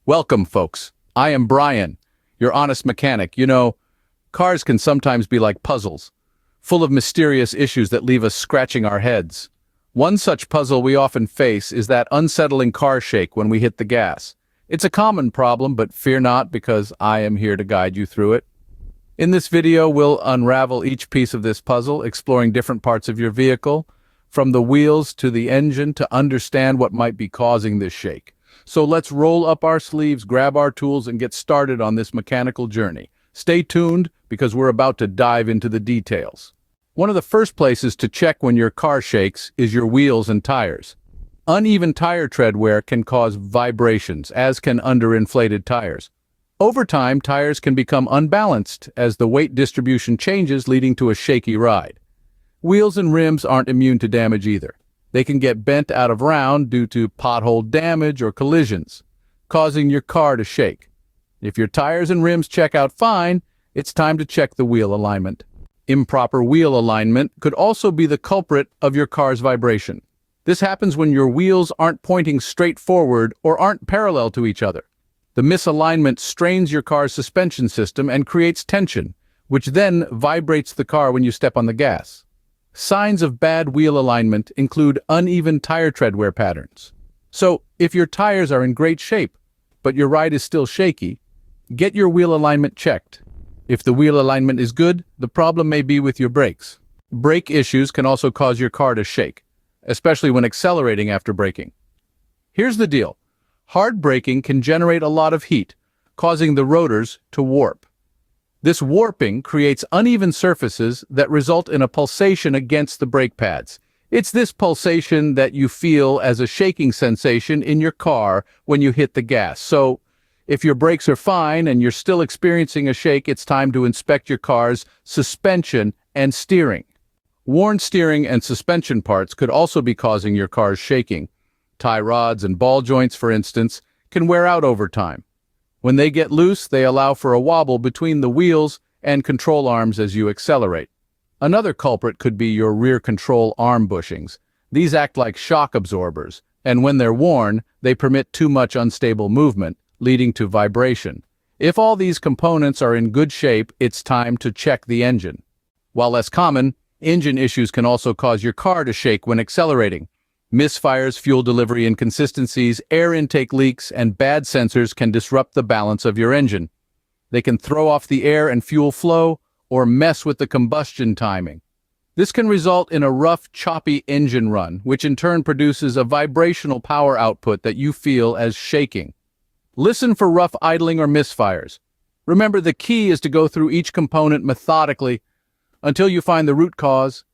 Welcome, folks. I am Brian, your honest mechanic. Cars can sometimes be like puzzles, full of mysterious issues that leave us scratching our heads. One such puzzle we often face is that unsettling car shake when we hit the gas. It's a common problem, but fear not, because I am here to guide you through it. In this video, we'll unravel each piece of this puzzle, exploring different parts of your vehicle, from the wheels to the engine, to understand what might be causing this shake. So let's roll up our sleeves, grab our tools, and get started on this mechanical journey. Stay tuned, because we're about to dive into the details. One of the first places to check when your car shakes is your wheels and tires. Uneven tire tread wear can cause vibrations, as can underinflated tires. Over time, tires can become unbalanced as the weight distribution changes, leading to a shaky ride. Wheels and rims aren't immune to damage either. They can get bent out of round due to pothole damage or collisions, causing your car to shake. If your tires and rims check out fine, it's time to check the wheel alignment. Improper wheel alignment could also be the culprit of your car's vibration. This happens when your wheels aren't pointing straight forward or aren't parallel to each other. The misalignment strains your car's suspension system and creates tension, which then vibrates the car when you step on the gas. Signs of bad wheel alignment include uneven tire tread wear patterns. So, if your tires are in great shape, but your ride is still shaky, get your wheel alignment checked. If the wheel alignment is good, the problem may be with your brakes. Brake issues can also cause your car to shake, especially when accelerating after braking. Here's the deal. Hard braking can generate a lot of heat, causing the rotors to warp. This warping creates uneven surfaces that result in a pulsation against the brake pads. It's this pulsation that you feel as a shaking sensation in your car when you hit the gas. So, if your brakes are fine and you're still experiencing a shake, it's time to inspect your car's suspension and steering. Worn steering and suspension parts could also be causing your car's shaking. Tie rods and ball joints, for instance, can wear out over time. When they get loose, they allow for a wobble between the wheels and control arms as you accelerate. Another culprit could be your rear control arm bushings. These act like shock absorbers, and when they're worn, they permit too much unstable movement, leading to vibration. If all these components are in good shape, it's time to check the engine. While less common, engine issues can also cause your car to shake when accelerating. Misfires, fuel delivery inconsistencies, air intake leaks, and bad sensors can disrupt the balance of your engine. They can throw off the air and fuel flow or mess with the combustion timing. This can result in a rough, choppy engine run, which in turn produces a vibrational power output that you feel as shaking. Listen for rough idling or misfires. Remember, the key is to go through each component methodically until you find the root cause,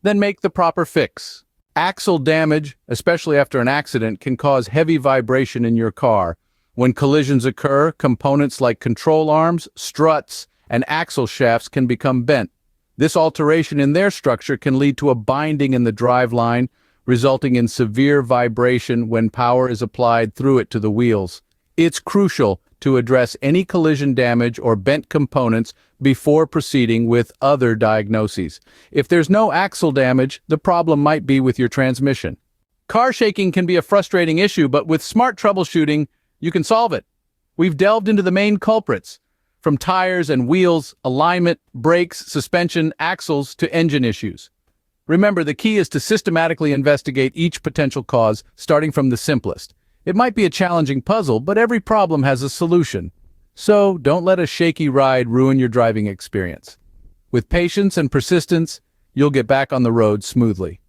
then make the proper fix. Axle damage, especially after an accident, can cause heavy vibration in your car. When collisions occur, components like control arms, struts, and axle shafts can become bent. This alteration in their structure can lead to a binding in the driveline, resulting in severe vibration when power is applied through it to the wheels. It's crucial to address any collision damage or bent components before proceeding with other diagnoses. If there's no axle damage, the problem might be with your transmission. Car shaking can be a frustrating issue, but with smart troubleshooting, you can solve it. We've delved into the main culprits, from tires and wheels, alignment, brakes, suspension, axles, to engine issues. Remember, the key is to systematically investigate each potential cause, starting from the simplest. It might be a challenging puzzle, but every problem has a solution. So, don't let a shaky ride ruin your driving experience. With patience and persistence, you'll get back on the road smoothly.